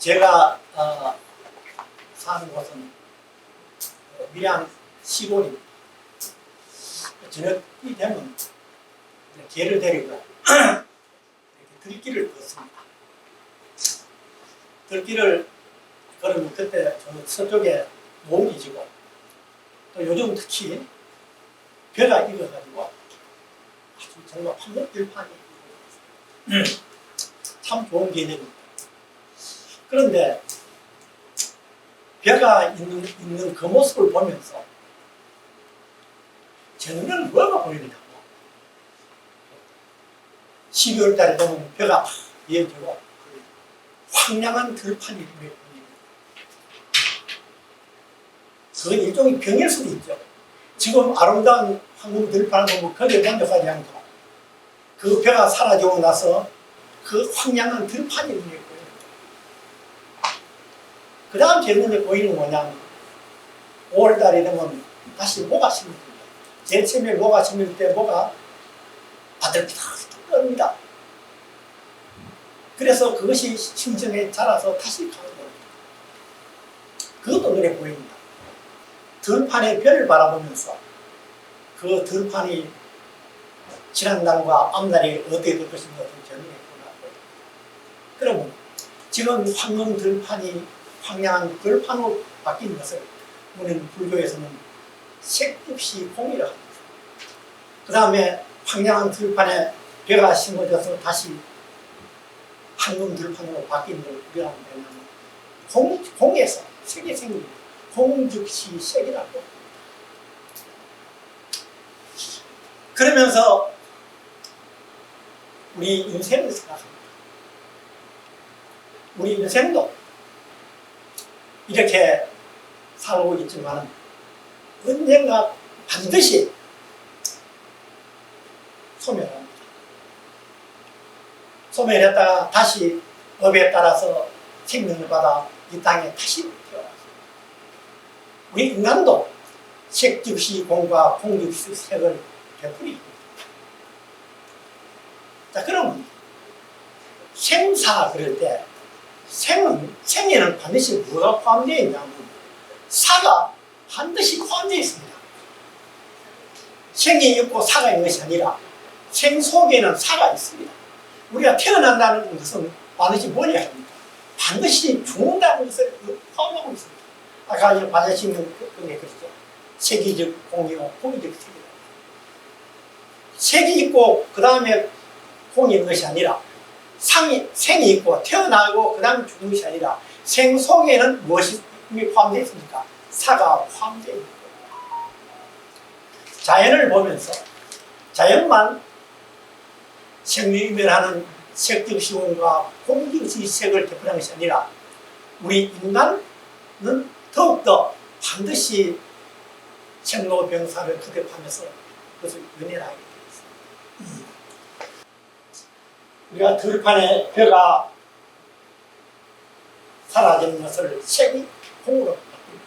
제가 사는 곳은 밀양 시골입니다. 저녁이 되면 개를 데리고 이렇게 들길을 걷습니다. 들길을 걸으면 그때 저 서쪽에 모음이 지고 또 요즘 특히 벼가 익어가지고 아주 정말 황금들판이 참 좋은 개념입니다. 그런데 벼가 있는 그 모습을 보면서 저는 뭐가 보이느냐고 12월 달에 보면 벼가 이어지고 황량한 들판이 눈에 보입니다. 그건 일종의 병일 수도 있죠. 지금 아름다운 황금 들판을 보면 거기에 만족하지 않고 그 벼가 사라지고 나서 그 황량한 들판이 눈에 보입니다. 그 다음 제일 눈에 보이는 뭐냐면 5월달이 되면 다시 모가 심습니다. 제일 처음에 모가 심을 때 모가 바들바들 끓습니다. 그래서 그것이 심정에 자라서 다시 가는 겁니다. 그것도 눈에 보입니다. 들판의 별을 바라보면서 그 들판이 지난날과 앞날이 어떻게 될 것인가 저는 보고 그러면 지금 황금 들판이 황량한 들판으로 바뀐 것을 우리는 불교에서는 색급시 공이라고 합니다. 그 다음에 황량한 들판에 벼가 심어져서 다시 황금 들판으로 바뀐 걸 우리가 뭐냐면 공에서 색이 생깁니다. 공즉시 색이라고. 그러면서 우리 인생을 생각합니다. 우리 인생도 이렇게 살고 있지만 언젠가 반드시 소멸합니다. 소멸했다가 다시 업에 따라서 생명을 받아 이 땅에 다시 태어났습니다. 우리 인간도 색즉시 공과 공즉시 색을 베풀이. 자, 그럼 생사 그럴 때 생에는 반드시 뭐가 포함되어 있냐면 사가 반드시 포함되어 있습니다. 생이 있고 사가 있는 것이 아니라 생 속에는 사가 있습니다. 우리가 태어난다는 것은 반드시 뭐냐 합니까? 반드시 죽는다는 것을 포함하고 있습니다. 아까 반자신은 그게 그랬죠. 색이즉 공이요 공이즉 색이다. 색이 있고 그 다음에 공이 있는 것이 아니라 생이 있고 태어나고 그 다음에 죽는 것이 아니라 생 속에는 무엇이 포함되어 있습니까? 사가 포함되어 있는 겁니다. 자연을 보면서 자연만 생명이멸하는 색즉시 공과 공즉시 색을 베풀는 것이 아니라 우리 인간은 더욱더 반드시 생로병사를 거듭하면서 그것을 연연하게 되어 있습니다. 우리가 들판에 벼가 사라지는 것을 색이 공으로 바뀝니다.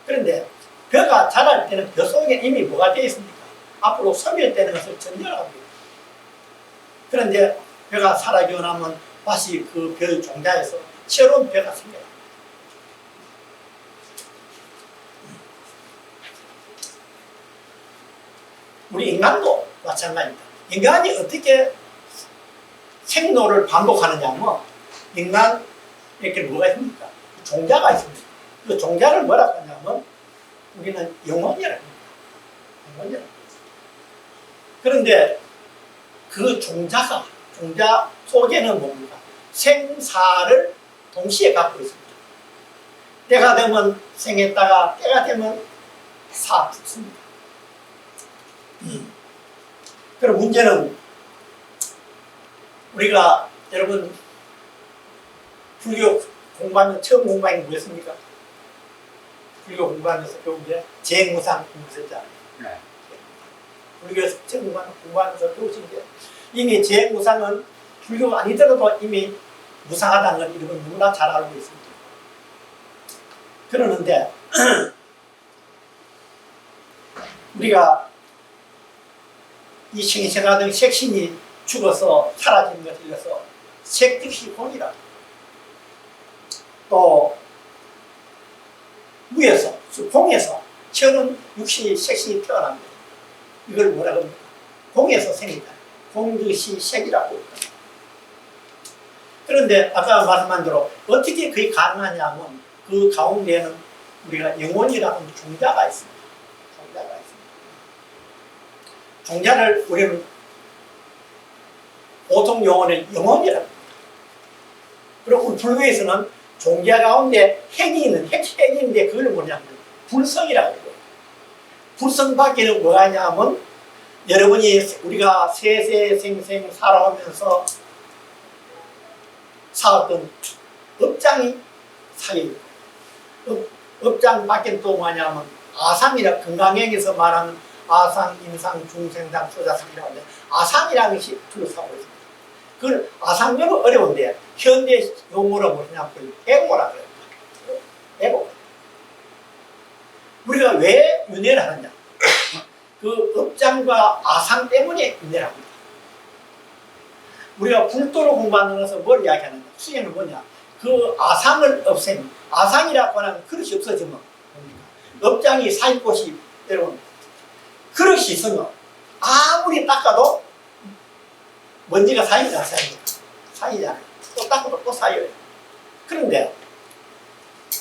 그런데 벼가 자랄 때는 벼 속에 이미 뭐가 되어 있습니까? 앞으로 소멸되는 것을 전제합니다. 그런데 벼가 사라지고 나면 다시 그 벼 종자에서 새로운 벼가 생겨납니다. 우리 인간도 마찬가지입니다. 인간이 어떻게 생로를 반복하느냐 하면 인간에게 뭐가 있습니까? 종자가 있습니다. 그 종자를 뭐라고 하냐면 우리는 영혼이라고 합니다. 영혼이라고 합니다. 그런데 그 종자 속에는 뭡니까? 생사를 동시에 갖고 있습니다. 때가 되면 생했다가 때가 되면 죽습니다. 그럼 문제는 우리가 여러분 불교 공부하면 처음 공부한 게 뭐였습니까? 불교 공부하면서 배운 게 재무상 공부했잖아요. 불교에서 처음 공부하면서 배우신 게 이미 재무상은 불교가 아니더라도 이미 무상하다는 걸 이런 건 누구나 잘 알고 있습니다. 그러는데 우리가 이 생생하던 색신이 죽어서 사라진 것에 이어서 색즉시 공이라 또 무에서 공에서 천은 육신이 색신이 태어납니다. 이걸 뭐라고 합니까? 공에서 생긴다. 공즉시 색이라고. 그런데 아까 말씀한 대로 어떻게 그게 가능하냐면 그 가운데에는 우리가 영혼이라고 하는 종자가 있습니다. 종자가 있습니다. 종자를 우리는 보통 용어는 영혼이라고 합니다. 그리고 불교에서는 종자 가운데 핵이 있는, 핵이 있는데 그걸 뭐냐면 불성이라고 해요. 불성 밖에는 뭐가 있냐면 여러분이 우리가 세세생생 살아오면서 살았던 업장이 사이에요. 업장 밖에 또 뭐냐면 아상이라 건강행에서 말하는 아상, 임상, 중생상, 소자상이라고 하는데 아상이라는 것이 둘러싸고 있습니다. 그걸 아상명은 어려운데 현대 용어로 뭐냐면 에고라고 해요. 에고. 우리가 왜 윤회를 하느냐? 그 업장과 아상 때문에 윤회를 합니다. 우리가 불도를 공부하는 것은 뭘 이야기하느냐? 수행은 뭐냐? 그 아상을 없애면, 아상이라고 하는 그릇이 없어지면 업장이 사일 곳이 여러분 그릇이 있으면 아무리 닦아도 먼지가 사이잖아요. 사이잖아요. 또 닦아도 또 사여요. 그런데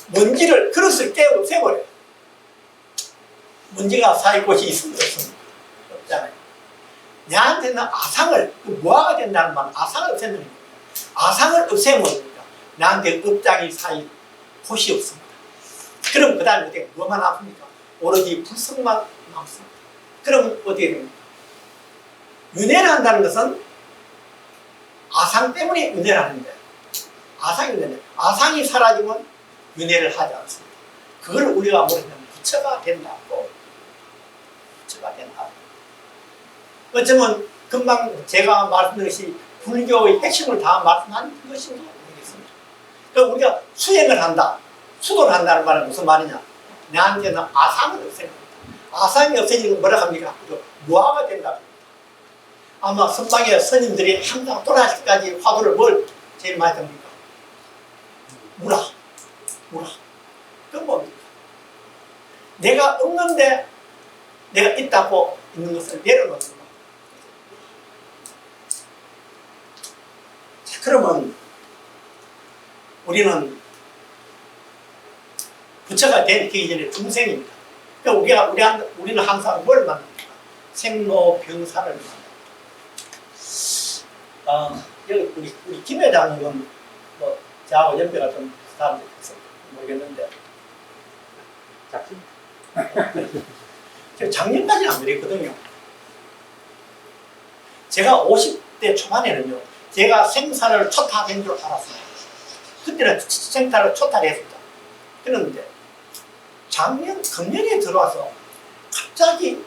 먼지를 그릇을 깨어 없애버려요. 먼지가 사일 곳이 있으면 없습니다. 없잖아요. 내한테는 아상을 무화가 된다는 말은 아상을 없애는 겁니다. 아상을 없애면 나한테 업장이 사일 곳이 없습니다. 그럼 그 다음에 어떻게 뭐만 남습니까? 오로지 불성만 남습니다. 그럼 어떻게 됩니까? 윤회를 한다는 것은 아상 때문에 윤회를 하는 거예요. 아상이 있는데 아상이 사라지면 윤회를 하지 않습니다. 그걸 우리가 뭐냐면 부처가 된다고. 부처가 된다. 어쩌면 금방 제가 말씀드린 것이 불교의 핵심을 다 말씀한 것인지 모르겠습니다. 그러니까 우리가 수행을 한다, 수도를 한다는 말은 무슨 말이냐? 내한테는 아상을 없애는 겁니다. 아상이 없어지는 뭐라 합니까? 무아가 된다. 아마 선방의 스님들이 항상 돌아가실 때까지 화두를 뭘 제일 많이 듭니까? 무라. 그건 뭡니까? 내가 없는데 내가 있다고 있는 것을 내려놓는 것. 그러면 우리는 부처가 되기 전에 중생입니다. 그러니까 우리는 항상 뭘 만납니까? 생로병사를 만납니다. 여기 우리 김 회장님은 뭐 저하고 연배가 좀 비슷한데 모르겠는데 작심? 작년까지는 안 그랬거든요. 제가 50대 초반에는요, 제가 생사를 초탈한 줄 알았습니다. 그때는 생사를 초탈했습니다. 그런데 금년에 들어와서 갑자기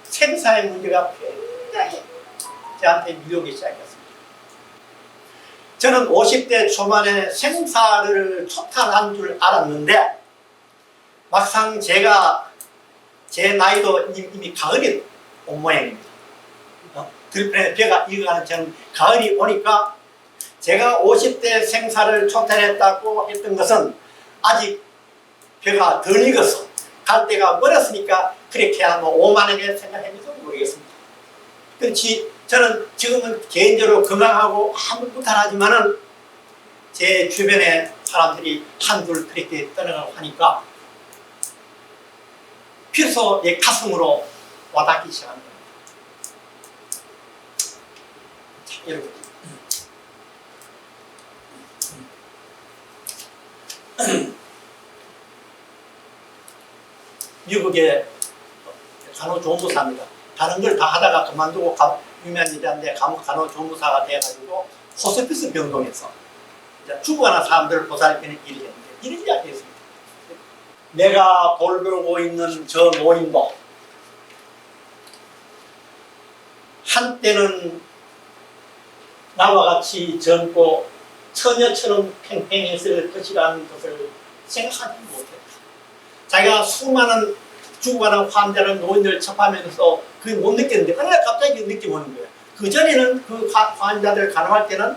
생사의 문제가 굉장히 저한테 밀려오기 시작했습니다. 저는 50대 초반에 생사를 초탈한 줄 알았는데 막상 제가 제 나이도 이미 가을이 온 모양입니다. 들판에 벼가 익어가는 저는 가을이 오니까 제가 50대 생사를 초탈했다고 했던 것은 아직 벼가 덜 익어서 갈 때가 멀었으니까 그렇게 한 5만원에 생각했는지도 모르겠습니다. 그렇지 저는 지금은 개인적으로 건강하고 아무 무탈하지만은 제 주변에 사람들이 한둘 그렇게 떠나가고 하니까 비로소 내 가슴으로 와닿기 시작합니다. 자, 여러분. 미국의 간호조무사입니다. 다른 걸 다 하다가 그만두고 유명한 일인데 간호조무사가 돼가지고 호스피스 병동에서 죽어가는 사람들을 보살피는 일을 했는데 이런 이야기 했습니다. 내가 돌보고 있는 저 노인도 한때는 나와 같이 젊고 처녀처럼 팽팽했을 것이라는 것을 생각하지 못했다. 자기가 수많은 죽어가는 환자를 노인들 접하면서 그게 못 느꼈는데 어느 날 갑자기 느낌 오는 거예요. 그전에는 그 환자들 간호할 때는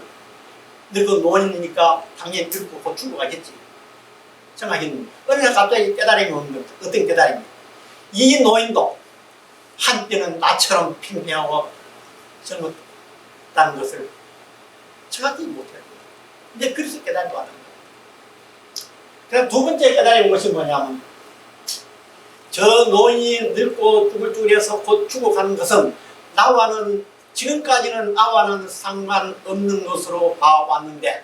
늙은 노인이니까 당연히 늙고 곧 죽어가겠지 생각했는데 어느 날 갑자기 깨달음이 오는 거예요. 어떤 깨달음이? 이 노인도 한때는 나처럼 팽팽하고 젊었다는 것을 생각하지 못해요. 이제 그래서 깨달음이 왔는 거예요. 그다음 두 번째 깨달음이 무엇이 뭐냐면 저 노인이 늙고 쭈글쭈글해서 곧 죽어가는 것은 나와는 지금까지는 나와는 상관없는 것으로 봐왔는데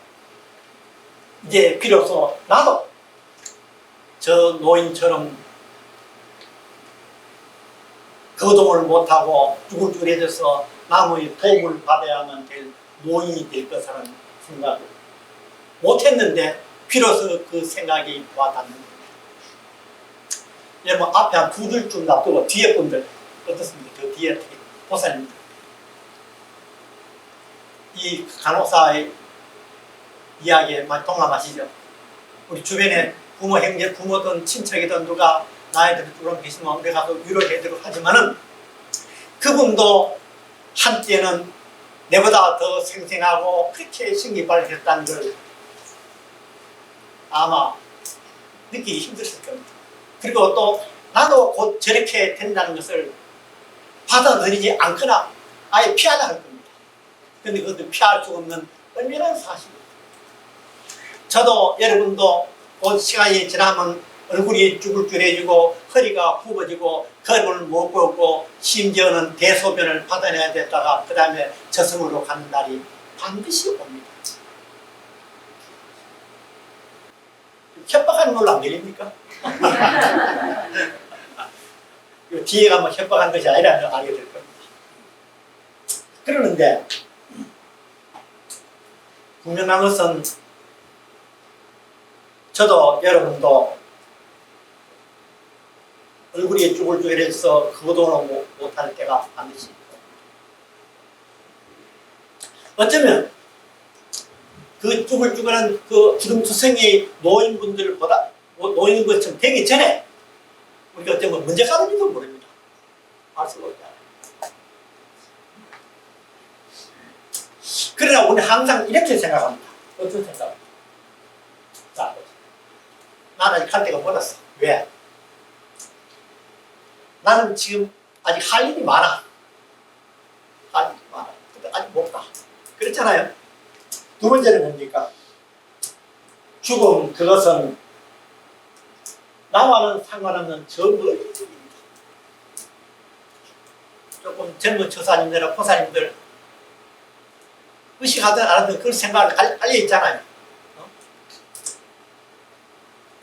이제 비로소 나도 저 노인처럼 거동을 못하고 쭈글쭈글해져서 남의 도움을 받아야만 될 노인이 될 것이라는 생각을 못했는데 비로소 그 생각이 와닿는 거예요. 여러분 앞에 한 두 줄 좀 놔두고 뒤에 분들 어떻습니까? 그 뒤에 보살님들 이 간호사의 이야기에 많이 동감하시죠? 우리 주변에 부모, 형제, 부모든 친척이든 누가 나이들이 좀 계시면 우리 가서 위로해드리고 하지만은 그분도 한때는 내보다 더 생생하고 그렇게 신기 발휘했다는 걸 아마 느끼기 힘들었을 겁니다. 그리고 또 나도 곧 저렇게 된다는 것을 받아들이지 않거나 아예 피하려 할 겁니다. 그런데 그것도 피할 수 없는 은밀한 사실입니다. 저도 여러분도 곧 시간이 지나면 얼굴이 쭈글쭈글해지고 허리가 굽어지고 걸음을 못 걷고 심지어는 대소변을 받아내야 됐다가 그 다음에 저승으로 가는 날이 반드시 옵니다. 협박하는 걸로 안 들립니까? 뒤에 가면 협박한 것이 아니라는 걸 알게 될 겁니다. 그러는데 분명한 것은 저도 여러분도 얼굴이 쭈글쭈글해서 거동을 못할 때가 반드시 있고 어쩌면 그 쭈글쭈글한 그 기름투성이 노인분들보다 노인 것처럼 되기 전에 우리가 어쩌면 문제가 있는지도 모릅니다. 알 수가 없잖아요. 그러나 우리는 항상 이렇게 생각합니다. 어떤 생각? 자, 나는 아직 할 때가 멀었어. 왜? 나는 지금 아직 할 일이 많아. 할 일이 많아. 근데 아직 못 가. 그렇잖아요. 두 번째는 뭡니까? 죽음, 그것은 나와는 상관없는 저 멀리 있습니다. 조금 젊은 처사님들이나 포사님들 의식하든 안 하든 그런 생각을 깔려 있잖아요.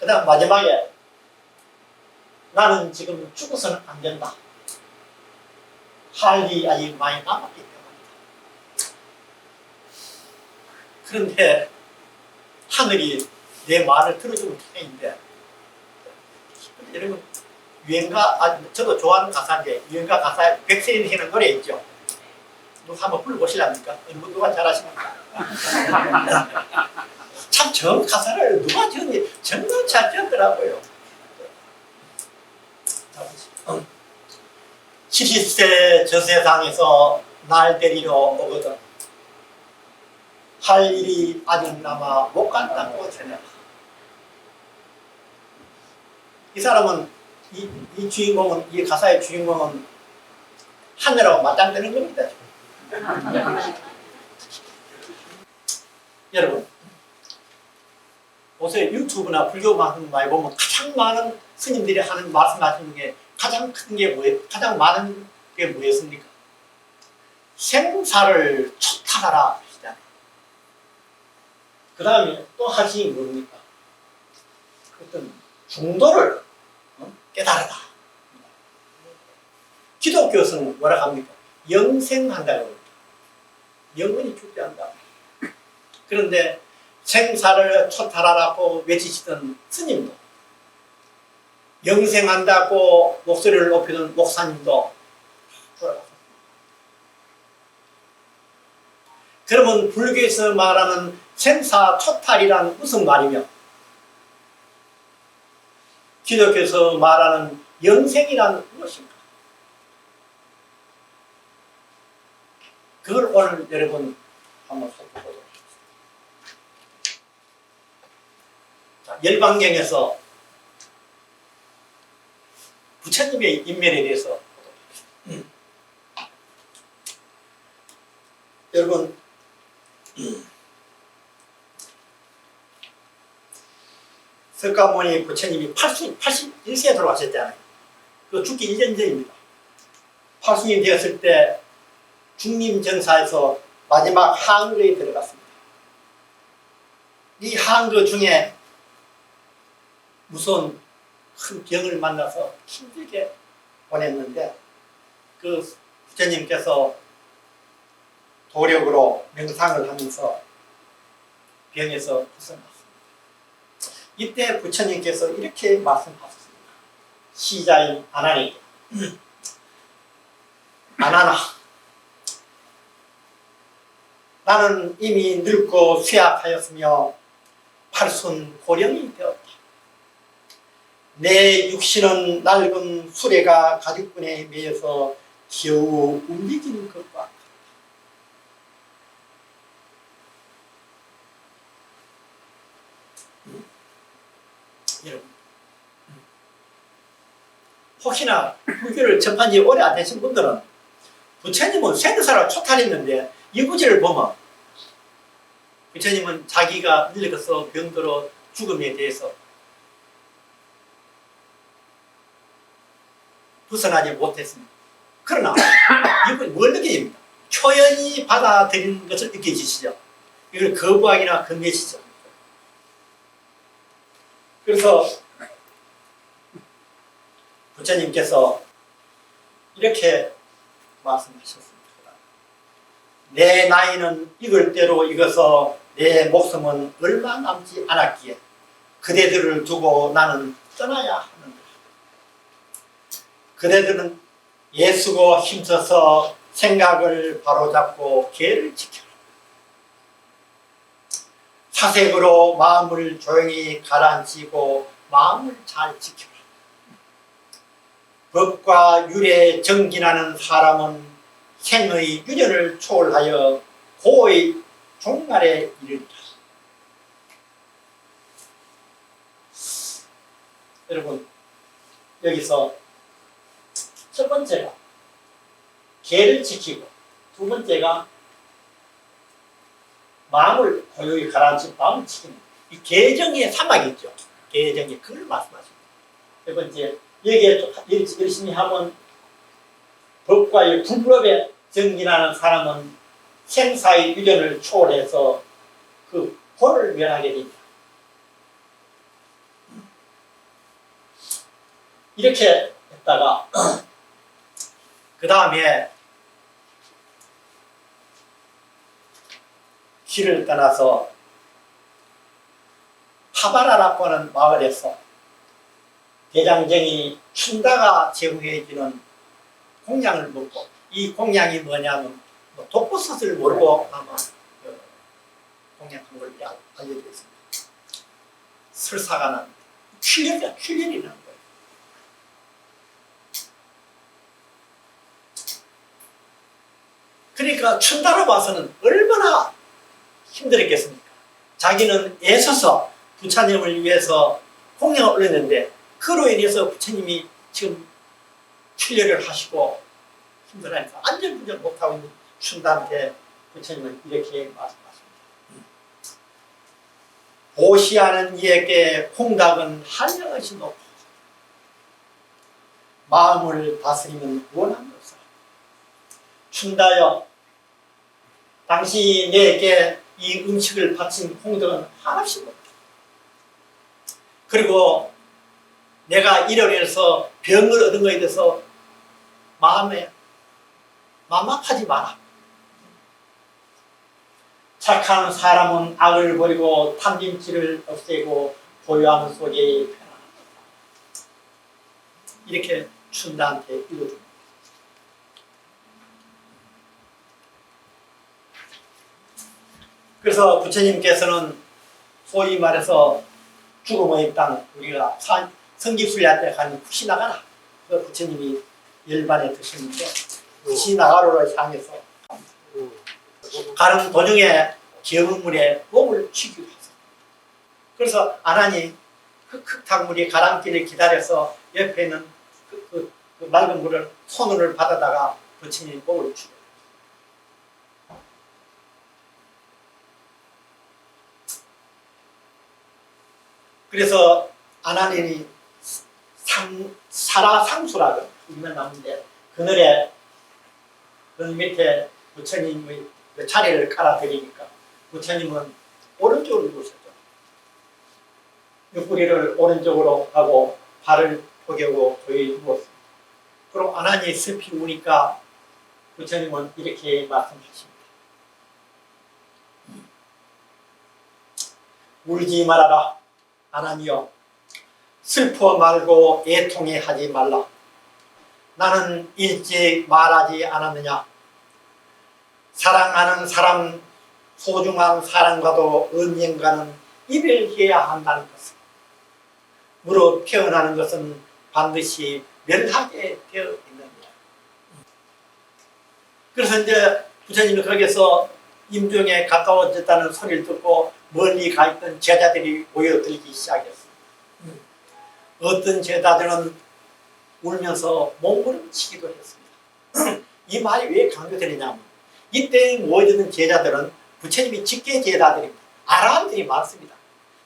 그 다음 마지막에 나는 지금 죽어서는 안 된다. 할 일이 아직 많이 남았기 때문이다. 그런데 하늘이 내 말을 들어주는 타인인데 여러분 유행가 저도 좋아하는 가사인데 유행가 가사에 백세인이 하는 노래 있죠. 누가 한번 불러보실랍니까? 누가 잘하십니까? 참 저 가사를 누가 지었니? 정말 잘 지었더라고요. 70세 저 세상에서 날 데리러 오거든 할 일이 아직 남아 못 간다고 전해라. 이 사람은 이 주인공은 이 가사의 주인공은 하늘하고 맞짱뜨는 겁니다. 여러분 요새 유튜브나 불교 방송 많이 보면 가장 많은 스님들이 하는 말씀하시는 게 가장 큰 게 뭐예요? 가장 많은 게 뭐였습니까? 생사를 초탁하라 하시잖아요. 그 다음에 또 하시는 게 뭡니까? 어떤 중도를 깨달아라. 기독교에서는 뭐라 합니까? 영생한다고 합니다. 영원히 죽지 않는다. 그런데 생사를 초탈하라고 외치시던 스님도 영생한다고 목소리를 높이던 목사님도 돌아갔습니다. 그러면 불교에서 말하는 생사초탈이란 무슨 말이며 기독교에서 말하는 영생이란 무엇인가? 그걸 오늘 여러분 한번 살펴보도록 하겠습니다. 자, 열반경에서 부처님의 인면에 대해서 보도록 하겠습니다. 여러분, 석가모니 부처님이 81세에 돌아가셨잖아요. 그 죽기 1년 전입니다. 80이 되었을 때 중림정사에서 마지막 항거에 들어갔습니다. 이 항거 중에 무서운 큰 병을 만나서 힘들게 보냈는데 그 부처님께서 도력으로 명상을 하면서 병에서 벗어났습니다. 이때 부처님께서 이렇게 말씀하셨습니다. 시자인 아나니에게 아나나, 나는 이미 늙고 쇠약하였으며 팔순고령이 되었다. 내 육신은 낡은 수레가 가죽끈에 매여서 겨우 움직이는 것과 같다. 여러분, 혹시나 불교를 접한 지 오래 안 되신 분들은 부처님은 생사를 초탈했는데 이 구절을 보면 부처님은 자기가 늙어서 병들어 죽음에 대해서 벗어나지 못했습니다. 그러나 이건 뭘 느끼십니까? 초연히 받아들이는 것을 느끼시죠. 이걸 거부하기나 건네시죠. 그래서 부처님께서 이렇게 말씀하셨습니다. 내 나이는 익을 대로 익어서 내 목숨은 얼마 남지 않았기에 그대들을 두고 나는 떠나야 하는다. 그대들은 애쓰고 힘써서 생각을 바로잡고 계를 지켜라. 사색으로 마음을 조용히 가라앉히고 마음을 잘 지켜라. 법과 율에 정진하는 사람은 생의 유전을 초월하여 고의 종말에 이르리라. 여러분, 여기서 첫 번째가 계를 지키고 두 번째가 마음을 고요히 가라앉힌 마음을 지키는 이 계정의 사막이 있죠. 계정의 그걸 말씀하십니다. 세 번째, 여기에 열심히 하면 법과 불법에 정진하는 사람은 생사의 유전을 초월해서 그 혼을 면하게 됩니다. 이렇게 했다가 그 다음에 길을 떠나서 파바라라고 하는 마을에서 대장정이 춘다가 제공해주는 공양을 먹고, 이 공양이 뭐냐면 독버섯을 모르고 아마 공양한 걸 알려져 있습니다. 설사가 납니다. 출혈이 나는 거예요. 그러니까 춘다로 봐서는 얼마나 힘들었겠습니까? 자기는 애써서 부처님을 위해서 공양을 올렸는데 그로 인해서 부처님이 지금 출혈을 하시고 힘들어하니까 안전부전 못하고 있는 춘다한테 부처님은 이렇게 말씀하십니다. 보시하는 이에게 공덕은 한량없이 높아 마음을 다스리면 원함이 없어. 춘다여, 당신이 내게 이 음식을 바친 공덕은 한없이 높아. 그리고 내가 이로 인해서 병을 얻은 것에 대해서 마음에 막막하지 마라. 착한 사람은 악을 버리고 탐진치를 없애고 보유하는 속에 편안합니다. 이렇게 춘다한테 읽어줍니다. 그래서 부처님께서는 소위 말해서 죽음의 땅, 우리가 성지순례할 때 가는 푸시나가라. 그 부처님이 열반에 드시는데 푸시나가로를 향해서 가는 도중에 기어물에 몸을 치기로 했어요. 그래서 아난이 흑흑탕물이 가랑길을 기다려서 옆에 있는 그 맑은 물을 손을 받아다가 부처님이 몸을 치고 그래서 아난이 사라상수라고 유명한데 그늘에 그 밑에 부처님의 그 자리를 깔아드리니까 부처님은 오른쪽으로 누우셨죠. 옆구리를 오른쪽으로 하고 발을 포개고 조용히 누웠습니다. 그럼 아난이 슬피 우니까 부처님은 이렇게 말씀하십니다. 울지 말아라. 아난이여, 슬퍼 말고 애통해 하지 말라. 나는 일찍 말하지 않았느냐. 사랑하는 사람, 소중한 사람과도 언젠가는 이별해야 한다는 것을. 무릇 태어나는 것은 반드시 멸하게 되어 있느니라. 그래서 이제 부처님이 거기서 임종에 가까워졌다는 소리를 듣고 멀리 가 있던 제자들이 모여들기 시작했습니다. 어떤 제자들은 울면서 몸부림치기도 했습니다. 이 말이 왜 강조되느냐면 이때 모여있는 제자들은 부처님이 직계 제자들입니다. 아라한들이 많습니다.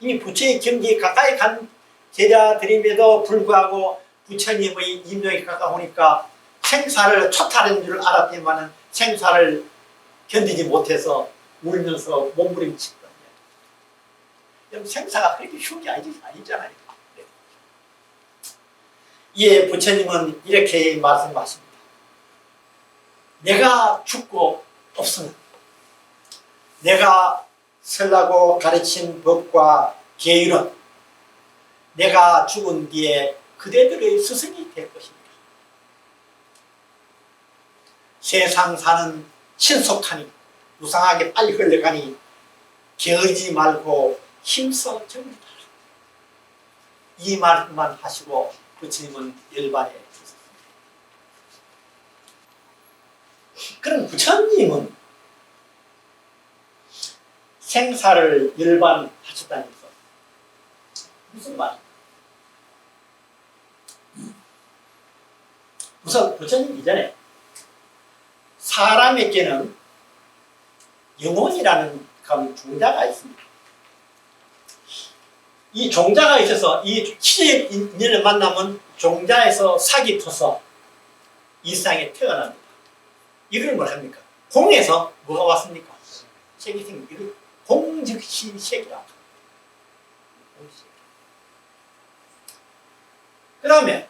이미 부처의 경지에 가까이 간 제자들임에도 불구하고 부처님의 임종에 가까우니까 생사를 초탈한 줄 알았지만 생사를 견디지 못해서 울면서 몸부림치거든요. 생사가 그렇게 쉬운 게 아니잖아요. 이에 부처님은 이렇게 말씀하십니다. 내가 죽고 없으면 내가 설라고 가르친 법과 계율은 내가 죽은 뒤에 그대들의 스승이 될 것입니다. 세상 사는 신속하니 무상하게 빨리 흘러가니 게으르지 말고 힘써 정리하라. 이 말만 하시고 부처님은 열반에 있었습니다. 그럼 부처님은 생사를 열반하셨다면서 무슨 말입니까? 우선 부처님 이전에 사람에게는 영혼이라는 종자가 있습니다. 이 종자가 있어서 이 시적 인연을 만나면 종자에서 삭이 터서 이 세상에 태어납니다. 이걸 뭐랍니까? 공에서 뭐가 왔습니까? 색이 생깁니다. 이걸 공즉시 색이라고 합니다. 그 다음에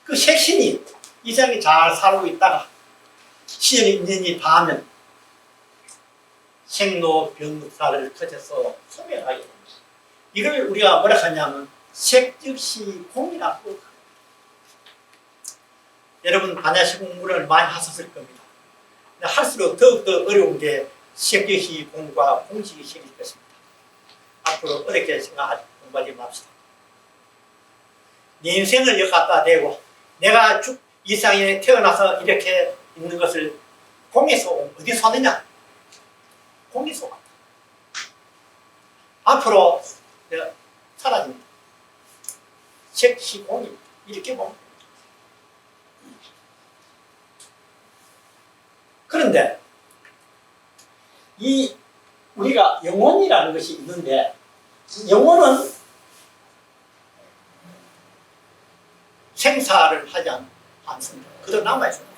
그 색신이 이 세상에 잘 살고 있다가 시적 인연이 닿으면 생로병사를 거쳐서 소멸하게 됩니다. 이걸 우리가 뭐라 하냐면 색즉시 공이라고. 여러분 반야시 공부를 많이 하셨을 겁니다. 할수록 더욱더 어려운 게 색즉시 공과 공식이 색일 것입니다. 앞으로 어렵게 생각하지 공부하지 맙시다. 내 인생을 여기 갖다 대고 내가 이 세상에 태어나서 이렇게 있는 것을 공에서 어디서 왔느냐? 공에서 왔다. 앞으로 내가 사라집니다. 색시 공입니다. 이렇게 보면 됩니다. 그런데 이 우리가 영혼이라는 것이 있는데 영혼은 생사를 하지 않습니다. 그대로 남아있습니다.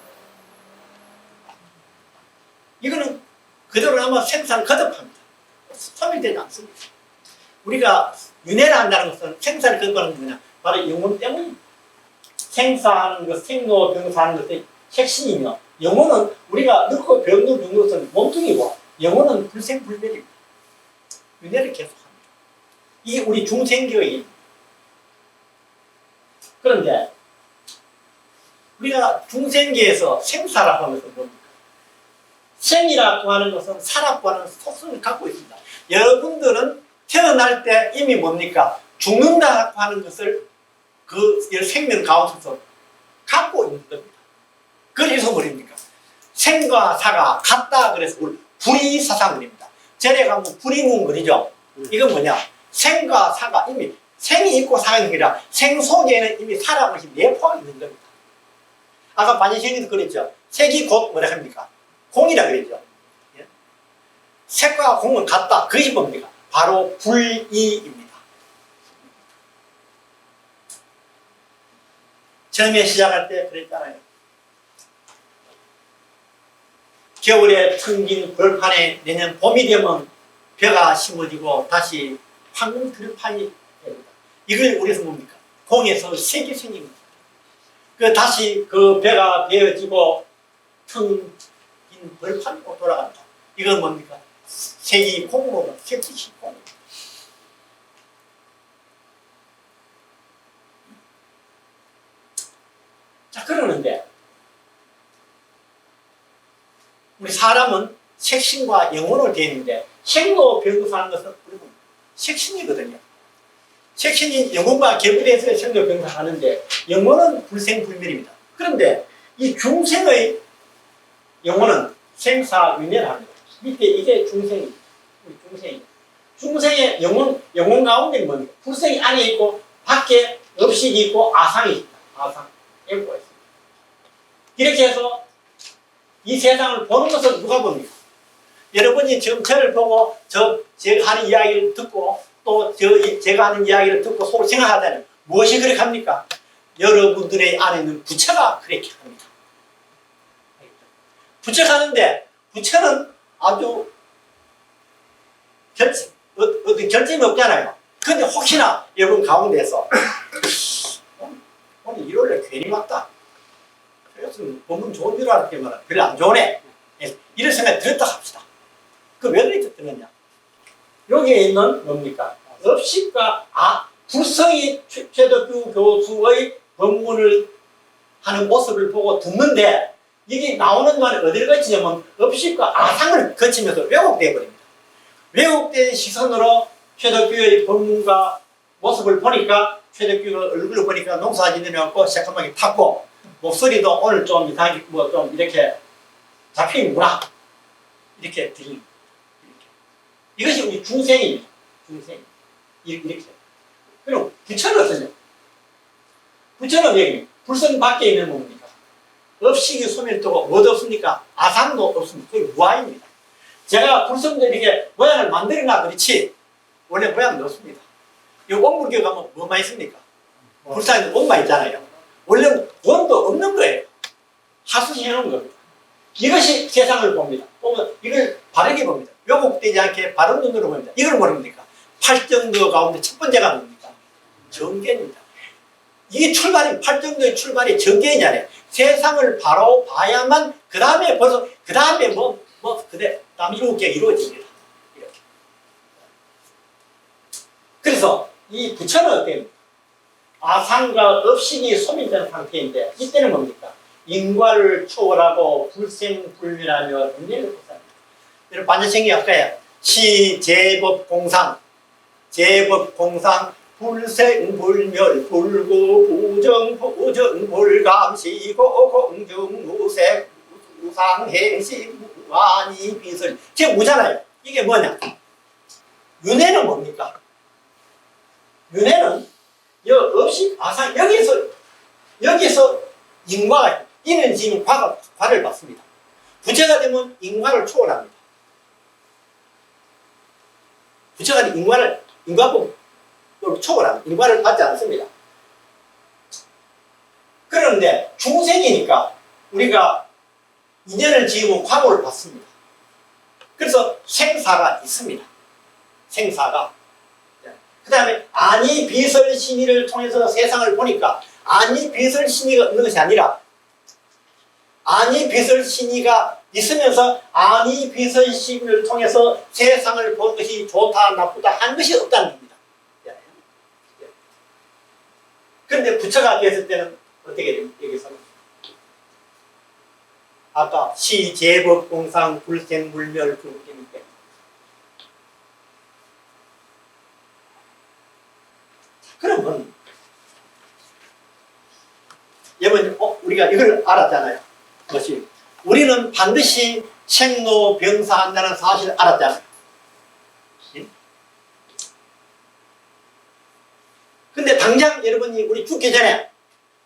이거는 그대로 남아 생사를 거듭합니다. 소멸되지 않습니다. 우리가 윤회를 한다는 것은 생사를 거듭하는 게 뭐냐? 바로 영혼 때문입니다. 생사하는 것, 생로병사하는 것이 핵심이며 영혼은 우리가 늙고 병도 죽는 것은 몸뚱이고 영혼은 불생불멸입니다. 윤회를 계속합니다. 이게 우리 중생교육입니다. 그런데 우리가 중생계에서 생사라고 하면서 뭡니까? 생이라고 하는 것은 살았고 하는 속성을 갖고 있습니다. 여러분들은 태어날 때 이미 뭡니까? 죽는다고 하는 것을 그 생명 가운데서 갖고 있는 겁니다. 그래서 뭐입니까? 생과 사가 같다 그래서 불이사상입니다. 절에 가면 불이문거리죠. 이건 뭐냐? 생과 사가 이미 생이 있고 사가 있는 게 아니라 생 속에는 이미 사라는 것이 내포가 있는 겁니다. 아까 반야신이도 그랬죠. 색이 곧 뭐라 합니까? 공이라 그랬죠. 예? 색과 공은 같다. 그것이 뭡니까? 바로 불이입니다. 처음에 시작할 때 그랬잖아요. 겨울에 텅긴 벌판에 내년 봄이 되면 벼가 심어지고 다시 황금 들판이 됩니다. 이걸 우리에서 뭡니까? 공에서 색이 생깁니다. 그 다시 그 벼가 베어지고 텅긴 벌판으로 돌아간다. 이건 뭡니까? 색이 공으로 색이 공입니다. 자, 그러는데 우리 사람은 색신과 영혼으로 되어 있는데 생로 병사하는 것은 우리는 색신이거든요. 색신이 영혼과 결부돼서 생로 병사하는데 영혼은 불생불멸입니다. 그런데 이 중생의 영혼은 생사윤회를 합니다. 밑에 이게 중생입니다. 중생의 영혼 가운데 뭡니까? 불생이 안에 있고 밖에 업식이 있고 아상이 있다. 아상, 애고가 있습니다. 이렇게 해서 이 세상을 보는 것은 누가 봅니까? 여러분이 지금 저를 보고 제가 하는 이야기를 듣고 또 제가 하는 이야기를 듣고 속으로 생각하다면 무엇이 그렇게 합니까? 여러분들의 안에 있는 부처가 그렇게 합니다. 부처가 하는데 부처는 아주 어떤 결점이 없잖아요. 그런데 혹시나 여러분 가운데서 오늘 일요일에 괜히 왔다. 그래서 본문 좋은 줄 알았지만 별로 안 좋네. 이런 생각이 들었다 합시다. 그 왜 그렇게 들었냐? 여기에 있는 뭡니까? 업식과 불성이 최덕규 교수의 본문을 하는 모습을 보고 듣는데 이게 나오는 동안에 어디를 거치냐면 업식과 아상을 거치면서 왜곡되어 버립니다. 왜곡된 시선으로 최덕규의 본문과 모습을 보니까 최덕규가 얼굴을 보니까 농사짓는 애 같고 새까맣게 탔고 목소리도 오늘 좀 이상하게 좀 이렇게 잡혀있구나 이렇게 들립니다. 이것이 우리 중생입니다. 중생. 이렇게. 그럼 부처는 어떠냐? 부처는 여기 불성 밖에 있는 뭡니까? 업식이 소멸되고 뭐도 없습니까? 아상도 없습니다. 그게 무아입니다. 제가 불성도 이렇게 모양을 만들어놔 그렇지 원래 모양은 없습니다. 이 원불교 가면 뭐만 있습니까? 불상에는 원만 있잖아요. 원래는 원도 없는 거예요. 하수시해놓은 겁니다. 이것이 세상을 봅니다. 보면 이걸 바르게 봅니다. 왜곡되지 않게 바른 눈으로 봅니다. 이걸 모릅니까? 팔정도 가운데 첫 번째가 뭡니까? 정견입니다. 이 출발이 팔정도의 출발이 정견이잖아요. 세상을 바로 봐야만 그 다음에 벌써 그 다음에 그대 다음 이루어집니다. 이렇게. 그래서 이 부처는 어때요? 아상과 업식이 소멸된 상태인데 이때는 뭡니까? 인과를 초월하고 불생불멸하며 은혜를 보상합니다. 여러분 반야생이 아까요. 시제법공상 불생불멸 불구부정부정불감시고 공중무색 우상행시 무한히 비설 지금 무잖아요. 이게 뭐냐? 윤회는 뭡니까? 윤회는 업식 아상 여기서 인과가 이는 지금 과를 받습니다. 부처가 되면 인과를 초월합니다. 부처가 인과법을 초월합니다. 인과를 받지 않습니다. 그런데 중생이니까 우리가 인연을 지으면 과보를 받습니다. 그래서 생사가 있습니다. 생사가. 그 다음에 아니비설신의를 통해서 세상을 보니까 아니비설신의가 없는 것이 아니라 아니비설신의가 있으면서 아니비설신의를 통해서 세상을 보는 것이 좋다 나쁘다 한 것이 없다는 겁니다. 그런데 부처가 되었을 때는 어떻게 됩니까? 여기서는 아까 시, 제법, 공상, 불생, 물멸, 그룹인데 그러면 여러분 우리가 이걸 알았잖아요. 뭐지? 우리는 반드시 생로 병사한다는 사실을 알았잖아요. 근데 당장 여러분이 우리 죽기 전에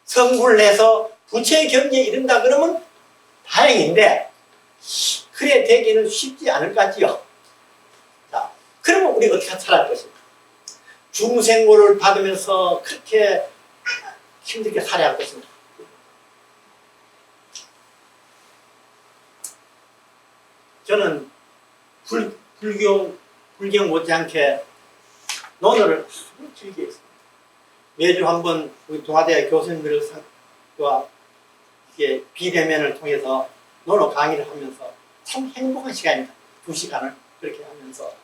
성불을 해서 부채 경지에 이른다 그러면 다행인데 그래 되기는 쉽지 않을 것 같지요. 자, 그러면 우리가 어떻게 살아갈 것인가? 중생고를 받으면서 그렇게 힘들게 살아야 할 것인가? 저는 불경 못지않게 논어를 아주 길게 했습니다. 매주 한번 우리 동아대 교수님들과 이렇게 비대면을 통해서 논어 강의를 하면서 참 행복한 시간입니다. 2시간을 그렇게 하면서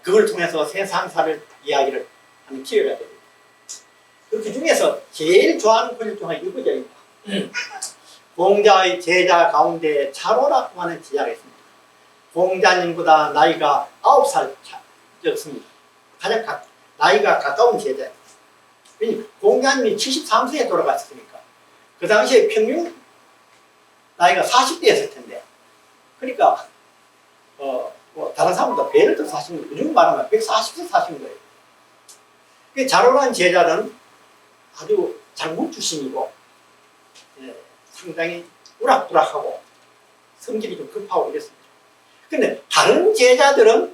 그걸 통해서 세상사를 이야기를 하는 기회가 됩니다. 그 중에서 제일 좋아하는 글 중에 이 구절입니다. 공자의 제자 가운데 차로라고 하는 제자가 있습니다. 공자님보다 나이가 9살 적습니다. 가장 나이가 가까운 제자예요. 공자님이 73세에 돌아가셨으니까 그 당시에 평균 나이가 40대였을 텐데 그러니까 뭐 다른 사람보다 배를 더 사신 거예요. 요즘 말하면 140세 사신 거예요. 그 자로란 제자는 아주 장군 출신이고 상당히 우락부락하고 성질이 좀 급하고 이랬습니다. 근데 다른 제자들은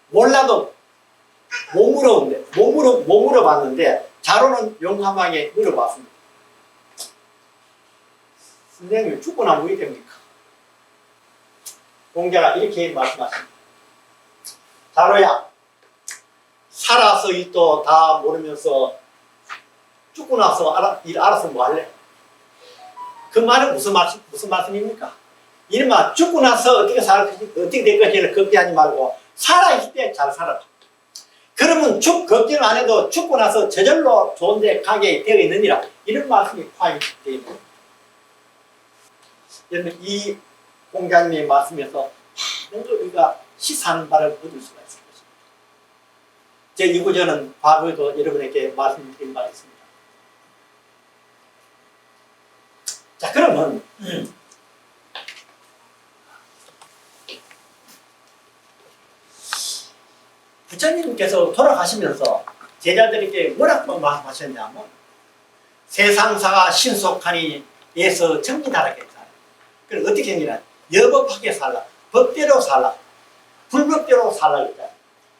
몰라도 못 물어봤는데 자로는 용감하게 물어봤습니다. 선생님 죽고 나면 왜 됩니까? 공자가 이렇게 말씀하십니다. 자로야, 살아서 일도 다 모르면서 죽고 나서 일 알아서 뭐 할래? 그 말은 무슨 말씀입니까? 이른바 죽고 나서 어떻게 될 것인지를 걱정하지 말고 살아있을 때 잘 살아라. 그러면 걱정 안 해도 죽고 나서 저절로 좋은 데 가게 되어 있느니라. 이런 말씀이 포함이 되어 있습니다. 여러분 이 공자님의 말씀에서 많은 걸 우리가 시사하는 바를 얻을 수가 있을 것입니다. 제 이 구절은 과거에도 여러분에게 말씀드린 바 있습니다. 자 그러면 부처님께서 돌아가시면서 제자들에게 뭐라고 말씀하셨냐면 세상사가 신속하니 예서 정진하라고 했잖아요. 그럼 어떻게 했냐? 여법하게 살라. 법대로 살라. 불법대로 살라 했잖아요.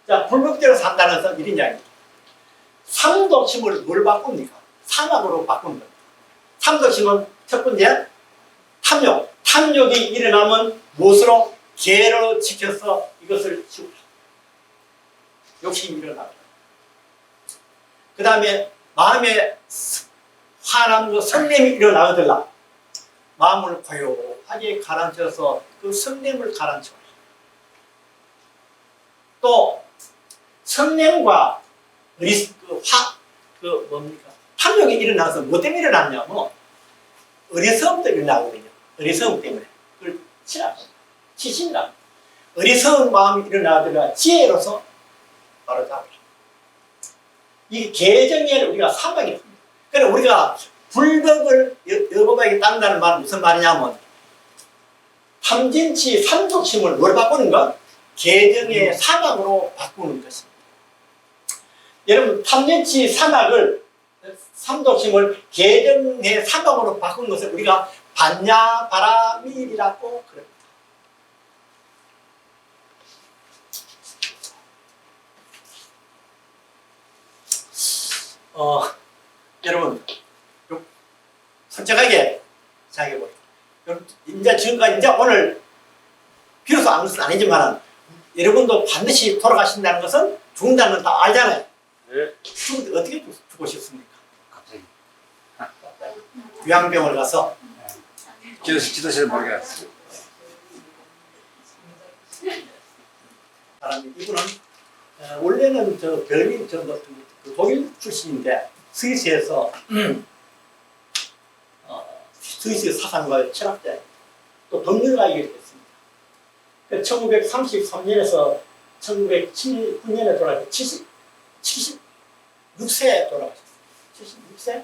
자, 불법대로 산다는 것은 이런 이야기입니다. 삼독심을 뭘 바꿉니까? 상악으로 바꾸는 겁니다. 삼독심은 첫 번째 탐욕. 탐욕이 일어나면 무엇으로? 계로 지켜서 이것을 지우라. 욕심이 일어나고 그 다음에 마음에 화남과 성냄이 일어나거들라 마음을 고요하게 가라앉혀서 그 성냄을 가라앉혀라. 또 성냄과 탐욕이 일어나서 뭐 때문에 일어났냐면 어리석음도 일어나거든요. 어리석음 때문에 그걸 치신다. 어리석은 마음이 일어나거든요. 지혜로서 바로 잡으라. 이게 개정에는 우리가 사막이 있습니다. 그래서 우리가 불법을 여법에게 따른다는 말은 무슨 말이냐면 탐진치 삼독심을 뭘 바꾸는 것? 개정의 사막으로 바꾸는 것입니다. 여러분 탐진치 삼독심을 개정의 사막으로 바꾸는 것을 우리가 반야바라밀이라고 그럽니다. 여러분 솔직하게 생각해보세요. 이제 오늘 비로소 아는 것은 아니지만 여러분도 반드시 돌아가신다는 것은 죽는다는 건 다 알잖아요. 네. 죽을 때 어떻게 죽으셨습니까? 갑자기. 요양병원을 가서 지도실을 모르겠어요. 이분은 원래는 베를린 독일 출신인데 스위스에서 스위스 사상과 철학자 또 법률가 이겼습니다. 1933년에서 1979년에 돌아가셨어요. 76세에 돌아가셨어요. 76세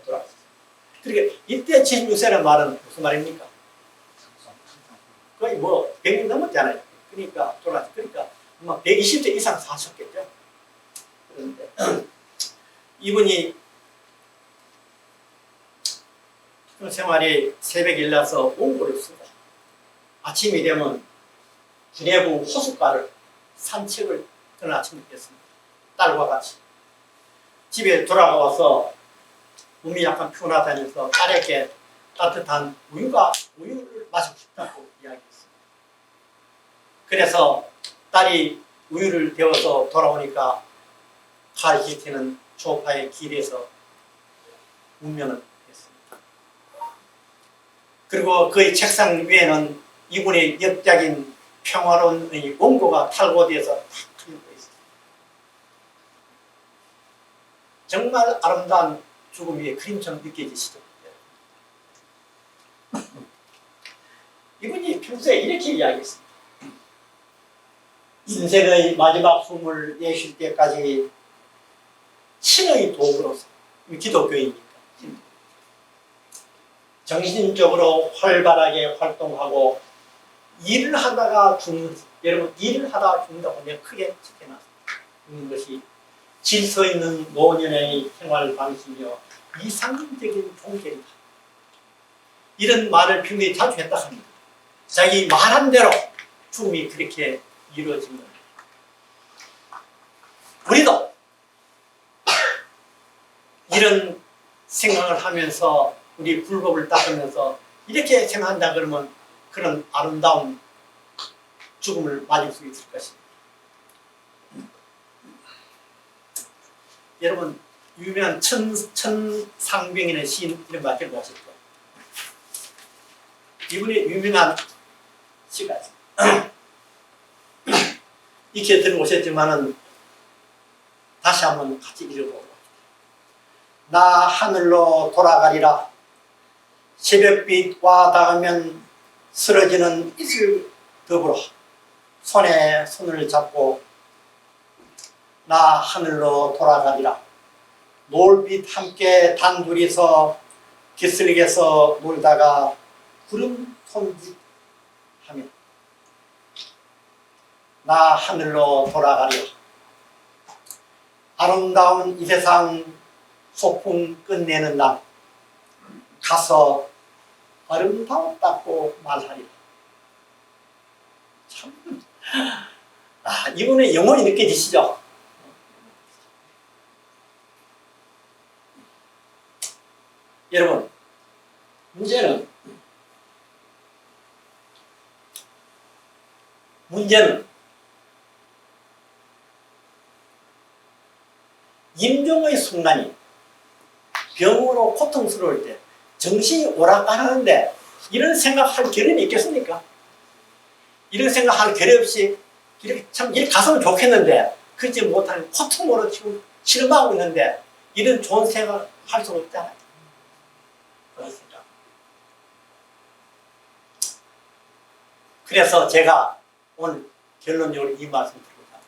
돌아가셨어요. 그러니까 이때 76세라는 말은 무슨 말입니까? 거의 뭐 100년 넘었잖아요. 그러니까 돌아가셨어요. 그러니까 아마 120세 이상 사셨겠죠. 그런데 이분이 생활이 새벽에 일어나서 원고를 쓰고 아침이 되면 구내부 호숫가를 산책을 그런 아침에 했습니다. 딸과 같이 집에 돌아가서 몸이 약간 피곤하다면서 딸에게 따뜻한 우유를 마시고 싶다고 이야기했습니다. 그래서 딸이 우유를 데워서 돌아오니까 가을 깃티는 소파의 길에서 운명을 했습니다. 그리고 그의 책상 위에는 이분의 역작인 평화로운 원고가 탈고되어서 탁 틀고 있습니다. 정말 아름다운 죽음의 그림처럼 느껴지시죠? 이분이 평소에 이렇게 이야기했습니다. 인생의 마지막 숨을 내쉴 때까지 신의 도구로서, 기독교이니까 정신적으로 활발하게 활동하고 일을 하다가 죽는, 여러분 일을 하다가 죽는다고 내가 크게 지켜놨습니다. 것이 질서 있는 노년의 생활 방식이며 이상적인 종교이다. 이런 말을 평소에 자주 했다 합니다. 자기 말한 대로 죽음이 그렇게 이루어진 겁니다. 우리도 이런 생각을 하면서 우리 불법을 닦으면서 이렇게 생각한다 그러면 그런 아름다운 죽음을 맞을 수 있을 것입니다. 여러분 유명한 천상병인의 시인 이런 말 들어보셨죠? 이분의 유명한 시가 익혀 들어보셨지만은 다시 한번 같이 읽어보고 나 하늘로 돌아가리라. 새벽빛과 닿으면 쓰러지는 이슬 더불어 손에 손을 잡고 나 하늘로 돌아가리라. 노을빛 함께 단둘이서 기슭에서 놀다가 구름 손짓하며 나 하늘로 돌아가리라. 아름다운 이 세상 소풍 끝내는 날 가서 아름다웠다고 말하리라. 참, 이분의 영혼이 느껴지시죠? 여러분, 문제는 임종의 순간이 병으로 고통스러울 때 정신이 오락가는데 이런 생각할 겨를이 있겠습니까? 이런 생각할 겨를 없이 이렇게 참 일 갔으면 좋겠는데 그러지 못하는 고통으로 지금 실험하고 있는데 이런 좋은 생각 할 수 없잖아요. 그렇습니다. 그래서 제가 오늘 결론적으로 이 말씀 드립니다.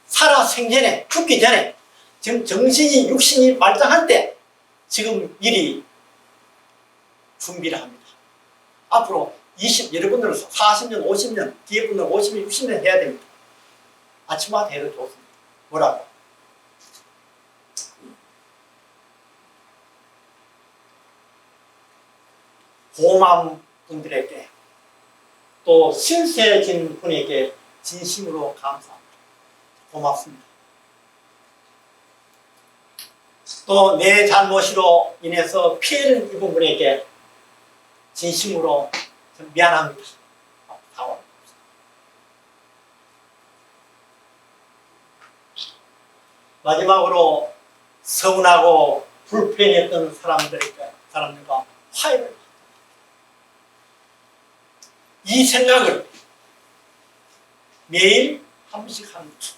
살아 생전에 죽기 전에 지금 정신이 육신이 말짱할 때 지금 미리 준비를 합니다. 앞으로 여러분들은 40년, 50년, 뒤에 분들은 50년, 60년 해야 됩니다. 아침마다 해도 좋습니다. 뭐라고? 고마운 분들에게 또 신세진 분에게 진심으로 감사합니다. 고맙습니다. 또 내 잘못으로 인해서 피해를 입은 분에게 진심으로 미안합니다. 마지막으로 서운하고 불편했던 사람들과 화해를 이 생각을 매일 한 번씩 하는 거죠.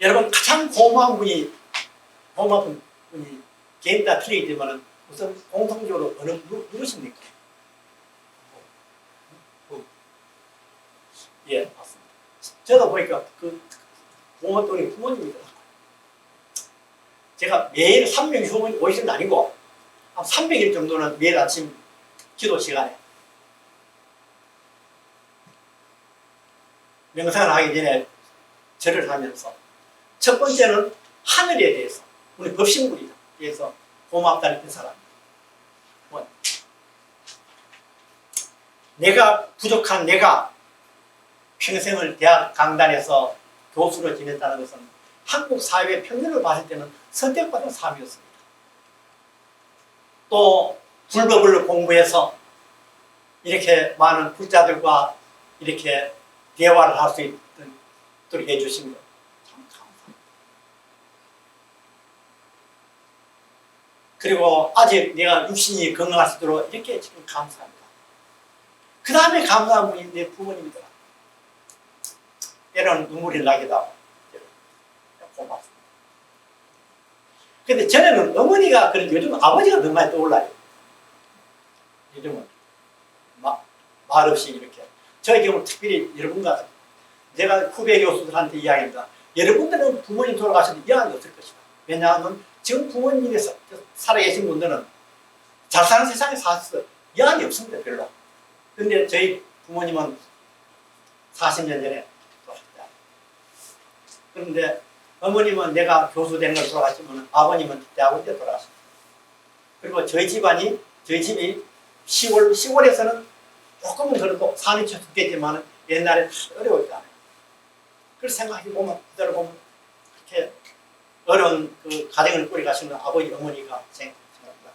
여러분 가장 고마운 분이 개인 다 틀리지만은 우선 공통적으로 누구십니까? 예, 맞습니다. 저도 보니까 그 부모님이 부모님이더라고요. 제가 매일 300일 오시는 게 아니고 한 300일 정도는 매일 아침 기도 시간에 명상을 하기 전에 절을 하면서 첫 번째는 하늘에 대해서 우리 법신물에 대해서 고맙다는 인사랍니다. 내가 부족한 내가 평생을 대학 강단에서 교수로 지냈다는 것은 한국 사회 평균을 봤을 때는 선택받은 삶이었습니다. 또 불법을 공부해서 이렇게 많은 불자들과 이렇게 대화를 할 수 있도록 해주신 것 참 감사합니다. 그리고 아직 내가 육신이 건강할 수 있도록 이렇게 지금 감사합니다. 그 다음에 감사한 분이 내 부모님이더라. 때로는 눈물이 나기도 하고 고맙습니다. 근데 전에는 어머니가 그런 요즘 아버지가 더 많이 떠올라요. 요즘은 말없이 이렇게 저희 경우 특별히 여러분과 제가 후배 교수들한테 이야기합니다. 여러분들은 부모님 돌아가셔도 이해가 없을 것이다. 왜냐하면 지금 부모님이 살아계신 분들은 잘 사는 세상에 사셔서 이해가 없습니다. 별로. 근데 저희 부모님은 40년 전에 돌아가셨다. 그런데 어머님은 내가 교수 된 걸 돌아가시면 아버님은 대학원 때 돌아가셨다. 그리고 저희 집이 시골에서는 조금은 그래도 산이 좋겠지만 옛날에 어려웠잖아요. 그걸 생각해보면 그대로 보면 그렇게 어려운 그 가정을 꾸려 가시는 아버지 어머니가 생각납니다.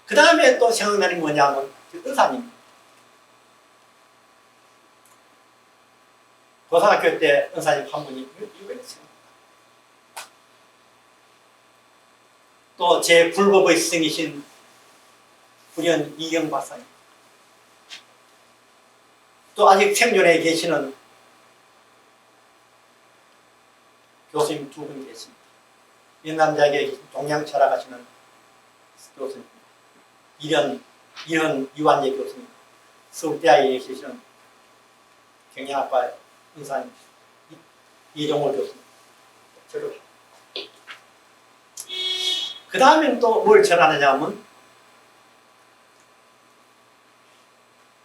그 다음에 또 생각나는 게 뭐냐면 그 은사님. 고등학교 때 은사님 한 분이 이번에 생각납니다. 또 제 불법의 스승이신 불현 이경 박사님. 또 아직 생존에 계시는 교수님 두 분 계십니다. 연남대학에 동양 철학하시는 교수님, 이완재 교수님, 서울대학에 계시는 경영학과 은사님, 이종월 교수님, 저를. 그 다음엔 또 뭘 전하느냐 하면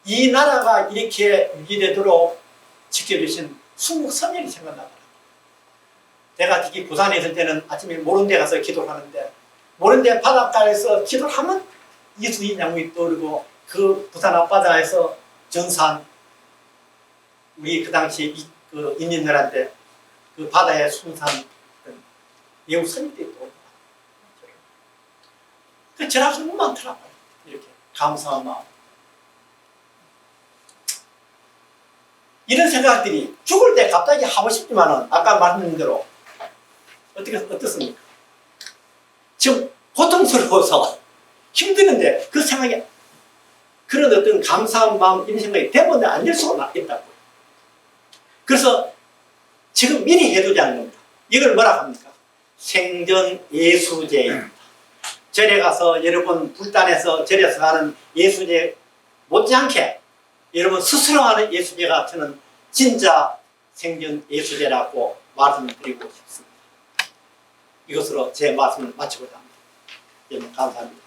이 나라가 이렇게 유지되도록 지켜주신 순국 선열이 생각나더라고요. 내가 특히 부산에 있을 때는 아침에 모른 데 가서 기도를 하는데 모른 데 바닷가에서 기도를 하면 이수인 양물이 떠오르고 그 부산 앞바다에서 전산 우리 그 당시 그 인민들한테 그 바다에 순산 외국 선임들이 떠오르더라고요. 그 전화가 너무 많더라고요. 이렇게 감사한 마음. 이런 생각들이 죽을 때 갑자기 하고 싶지만은 아까 말씀드린 대로 어떻습니까? 지금 고통스러워서 힘드는데 그 생각이 그런 어떤 감사한 마음 이런 생각이 되면 안 될 수가 있다고요. 그래서 지금 미리 해두자는 겁니다. 이걸 뭐라 합니까? 생전 예수제입니다. 절에 가서 여러분 불단에서 절에서 하는 예수제 못지않게 여러분 스스로 하는 예수제가 저는 진짜 생전 예수제라고 말씀드리고 싶습니다. 이것으로 제 말씀을 마치고자 합니다. 여러분 감사합니다.